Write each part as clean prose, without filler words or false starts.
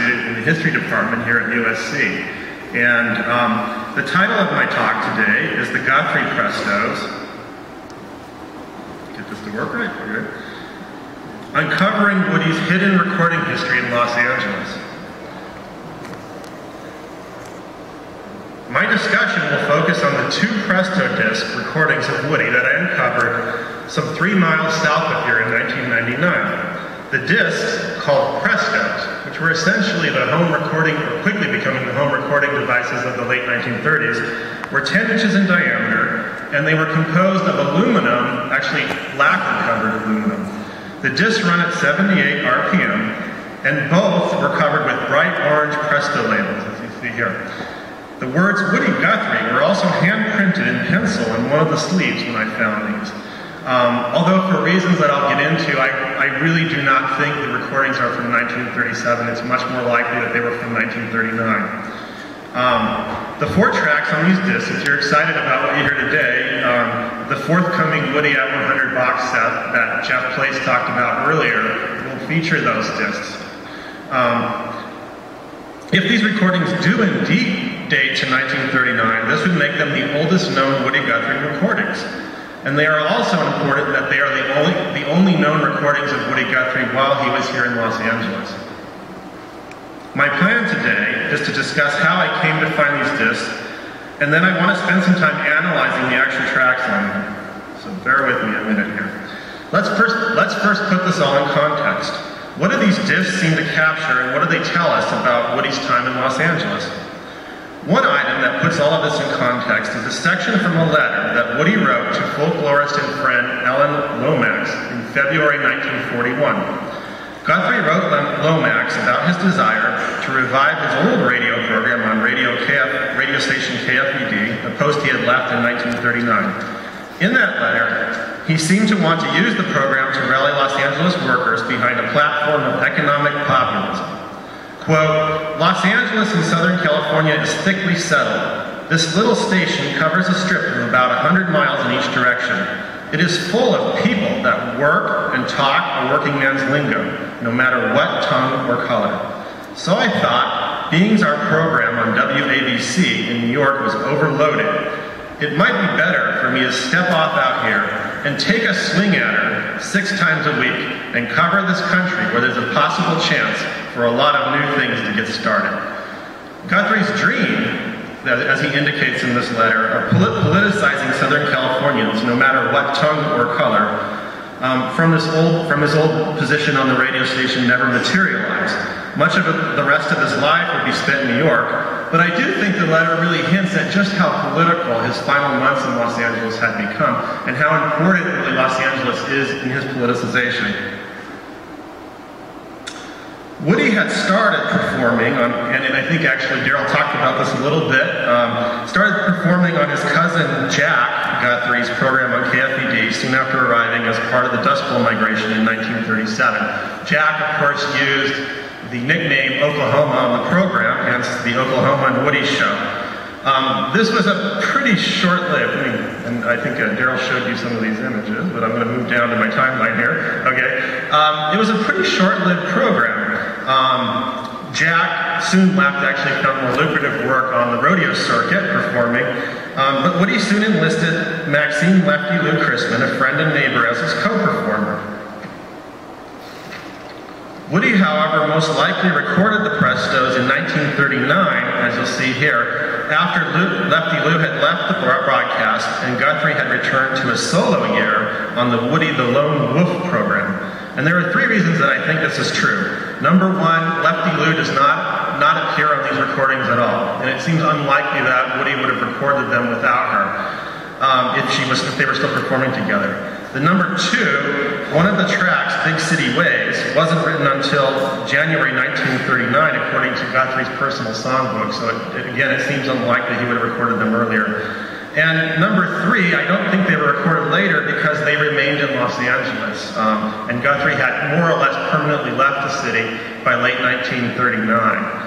student in the history department here at USC. And the title of my talk today is the Guthrie Prestos. Get this to work right? Okay. Uncovering Woody's hidden recording history in Los Angeles. My discussion will focus on the 2 Presto disc recordings of Woody that I uncovered some 3 miles south of here in 1999. The discs, called Prestos, which were essentially the home recording, or quickly becoming the home recording devices of the late 1930s, were 10 inches in diameter, and they were composed of aluminum, actually lacquer-covered aluminum. The discs run at 78 RPM, and both were covered with bright orange Presto labels, as you see here. The words Woody Guthrie were also hand-printed in pencil on one of the sleeves when I found these. Although for reasons that I'll get into, I really do not think the recordings are from 1937. It's much more likely that they were from 1939. The 4 tracks on these discs, if you're excited about what you hear today, the forthcoming Woody at 100 box set that Jeff Place talked about earlier will feature those discs. If these recordings do indeed date to 1939, this would make them the oldest known Woody Guthrie recordings. And they are also important that they are the only known recordings of Woody Guthrie while he was here in Los Angeles. My plan today is to discuss how I came to find these discs, and then I want to spend some time analyzing the actual tracks on them. So bear with me a minute here. Let's first put this all in context. What do these discs seem to capture, and what do they tell us about Woody's time in Los Angeles? One item that puts all of this in context is a section from a letter that Woody wrote to folklorist and friend Ellen Lomax in February 1941. Guthrie wrote Lomax about his desire to revive his old radio program on radio station KFED, the post he had left in 1939. In that letter, he seemed to want to use the program to rally Los Angeles workers behind a platform of economic populism. Quote, Los Angeles in Southern California is thickly settled. This little station covers a strip of about 100 miles in each direction. It is full of people that work and talk a working man's lingo, no matter what tongue or color. So I thought, being our program on WABC in New York was overloaded, it might be better for me to step off out here and take a swing at her 6 times a week and cover this country where there's a possible chance for a lot of new things to get started. Guthrie's dream, as he indicates in this letter, of politicizing Southern Californians, no matter what tongue or color, from his old position on the radio station never materialized. Much of the rest of his life would be spent in New York, but I do think the letter really hints at just how political his final months in Los Angeles had become, and how important really Los Angeles is in his politicization. Woody had started performing on, and I think actually Daryl talked about this a little bit, started performing on his cousin Jack Guthrie's program on KFED soon after arriving as part of the Dust Bowl migration in 1937. Jack, of course, used the nickname Oklahoma on the program, hence the Oklahoma and Woody Show. This was a pretty short-lived, and I think Daryl showed you some of these images, but I'm going to move down to my timeline here. Okay, it was a pretty short-lived program. Jack soon left, actually found more lucrative work on the rodeo circuit performing, but Woody soon enlisted Maxine Lefty Lou Chrisman, a friend and neighbor, as his co-performer. Woody, however, most likely recorded the Prestos in 1939, as you'll see here, after Lefty Lou had left the broadcast and Guthrie had returned to a solo year on the Woody the Lone Wolf program. And there are 3 reasons that I think this is true. Number 1, Lefty Lou does not appear on these recordings at all, and it seems unlikely that Woody would have recorded them without her if they were still performing together. The number 2, one of the tracks, Big City Ways, wasn't written until January 1939, according to Guthrie's personal songbook, so again, it seems unlikely he would have recorded them earlier. And number 3, I don't think they were recorded later because they remained in Los Angeles, and Guthrie had more or less permanently left the city by late 1939.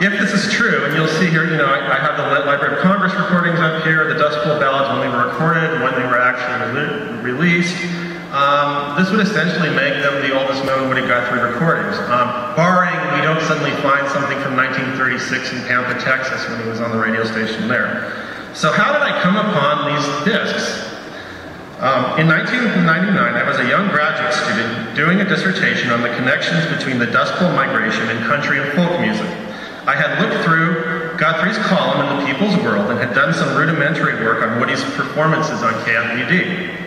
If this is true, and you'll see here, I have the Library of Congress recordings up here, the Dust Bowl ballads when they were recorded, when they were actually released. this would essentially make them the oldest known Woody Guthrie recordings. Barring we don't suddenly find something from 1936 in Pampa, Texas when he was on the radio station there. So how did I come upon these discs? In 1999, I was a young graduate student doing a dissertation on the connections between the Dust Bowl migration and country and folk music. I had looked through Guthrie's column in The People's World and had done some rudimentary work on Woody's performances on KFVD.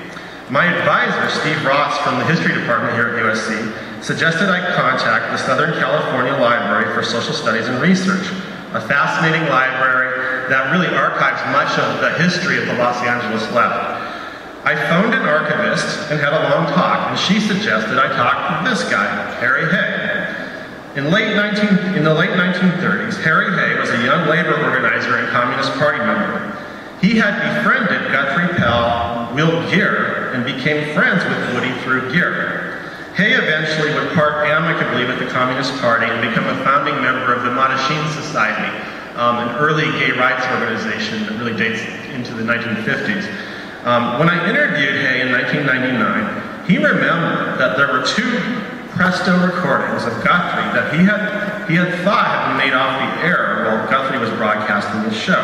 My advisor, Steve Ross from the history department here at USC, suggested I contact the Southern California Library for Social Studies and Research, a fascinating library that really archives much of the history of the Los Angeles left. I phoned an archivist and had a long talk, and she suggested I talk with this guy, Harry Hay. In the late 1930s, Harry Hay was a young labor organizer and Communist Party member. He had befriended Guthrie pal Will Geer and became friends with Woody through Geer. Hay eventually would part amicably with the Communist Party and become a founding member of the Mattachine Society, an early gay rights organization that really dates into the 1950s. When I interviewed Hay in 1999, he remembered that there were two Presto recordings of Guthrie that he had thought had been made off the air while Guthrie was broadcasting his show.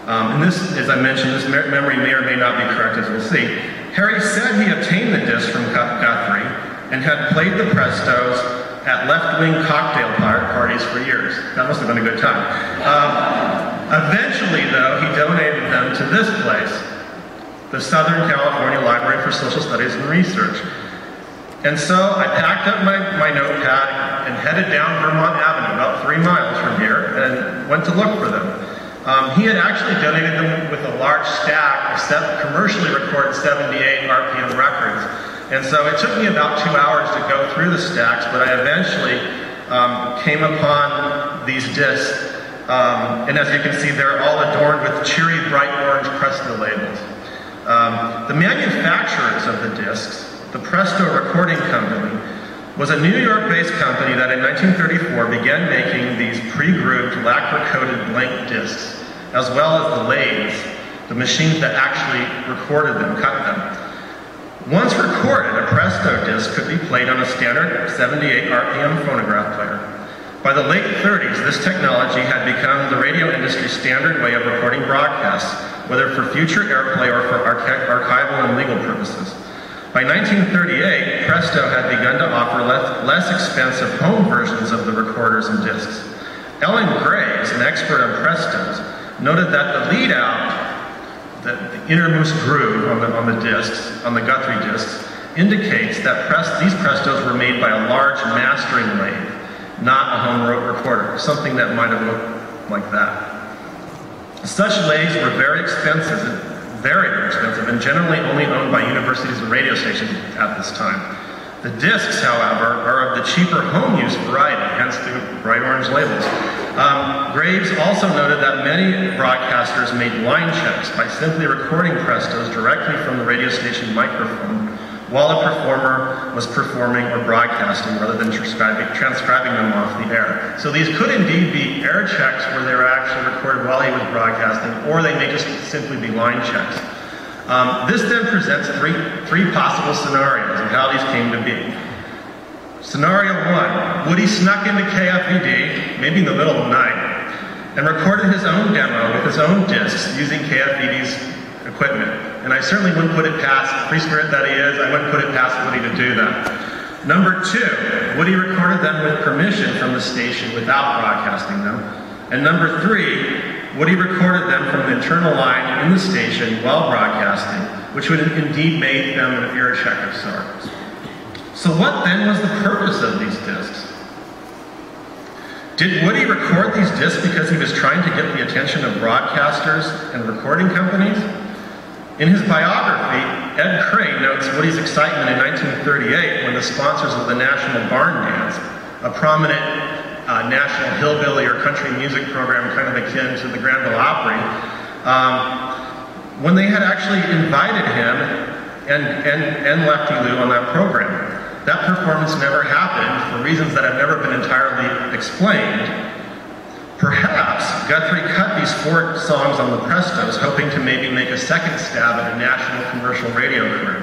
And this, as I mentioned, this memory may or may not be correct, as we'll see. Harry said he obtained the disc from Guthrie and had played the Prestos at left-wing cocktail parties for years. That must have been a good time. Eventually, though, he donated them to this place, the Southern California Library for Social Studies and Research. And so I packed up my notepad and headed down Vermont Avenue, about 3 miles from here, and went to look for them. He had actually donated them with a large stack of commercially recorded 78 RPM records. And so it took me about 2 hours to go through the stacks, but I eventually came upon these discs. And as you can see, they're all adorned with cheery, bright orange Presto labels. The manufacturers of the discs, the Presto Recording Company, was a New York-based company that in 1934 began making these pre-grooved, lacquer-coated blank discs, as well as the lathes, the machines that actually recorded them, cut them. Once recorded, a Presto disc could be played on a standard 78 RPM phonograph player. By the late 30s, this technology had become the radio industry's standard way of recording broadcasts, whether for future airplay or for archival and legal purposes. By 1938, Presto had begun to offer less expensive home versions of the recorders and discs. Ellen Graves, an expert on Prestos, noted that the lead out, the innermost groove on the discs, on the Guthrie discs, indicates that these Prestos were made by a large mastering lathe, not a home recorder, something that might have looked like that. Such lathes were very expensive, and generally only owned by universities and radio stations at this time. The discs, however, are of the cheaper home use variety, hence the bright orange labels. Graves also noted that many broadcasters made line checks by simply recording Prestos directly from the radio station microphone while a performer was performing or broadcasting rather than transcribing them off the air. So these could indeed be air checks where they were actually recorded while he was broadcasting, or they may just simply be line checks. This then presents three possible scenarios of how these came to be. Scenario one, Woody snuck into KFVD, maybe in the middle of the night, and recorded his own demo with his own discs using KFVD's equipment. And I certainly wouldn't put it past, free spirit that he is, I wouldn't put it past Woody to do that. Number two, Woody recorded them with permission from the station without broadcasting them. And number three, Woody recorded them from an internal line in the station while broadcasting, which would indeed make them an ear check of sorts. So what then was the purpose of these discs? Did Woody record these discs because he was trying to get the attention of broadcasters and recording companies? In his biography, Ed Cray notes Woody's excitement in 1938 when the sponsors of the National Barn Dance, a prominent national hillbilly or country music program kind of akin to the Grand Ole Opry, when they had actually invited him and Lefty Lou on that program. That performance never happened for reasons that have never been entirely explained. Perhaps Guthrie cut these 4 songs on the Prestos, hoping to maybe make a second stab at a national commercial radio career.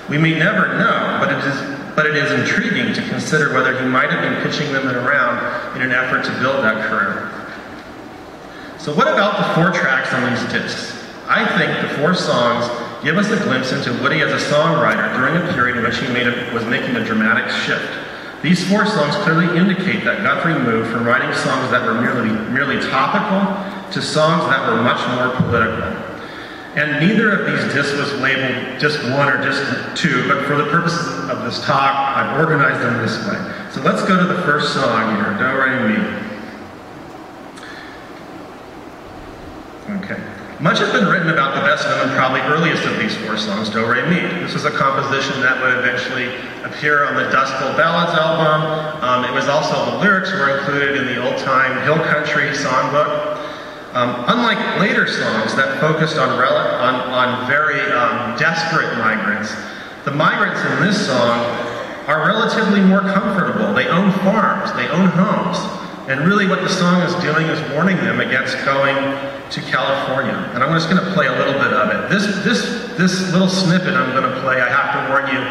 We may never know, but it is intriguing to consider whether he might have been pitching them around in an effort to build that career. So what about the 4 tracks on these discs? I think the 4 songs give us a glimpse into Woody as a songwriter during a period in which he was making a dramatic shift. These 4 songs clearly indicate that Guthrie moved from writing songs that were merely topical to songs that were much more political. And neither of these discs was labeled disc 1 or disc 2, but for the purposes of this talk, I've organized them this way. So let's go to the first song here, Doremi. Okay. Much has been written about the best known and probably earliest of these 4 songs, Doremi. This was a composition that would eventually appear on the Dust Bowl Ballads album. It was also, the lyrics were included in the old-time Hill Country songbook. Unlike later songs that focused on very desperate migrants, the migrants in this song are relatively more comfortable. They own farms, they own homes. And really what the song is doing is warning them against going to California. And I'm just going to play a little bit of it. This little snippet I'm going to play, I have to warn you,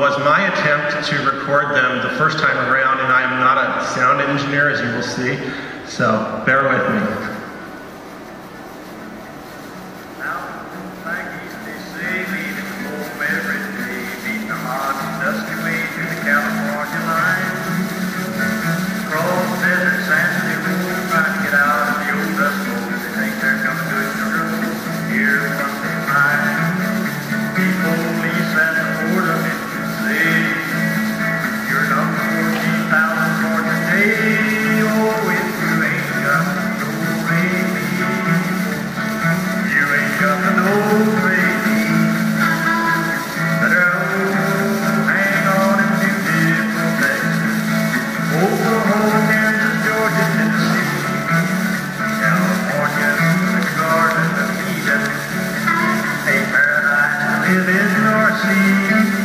was my attempt to record them the first time around, and I am not a sound engineer, as you will see. So bear with me. Live in North Sea.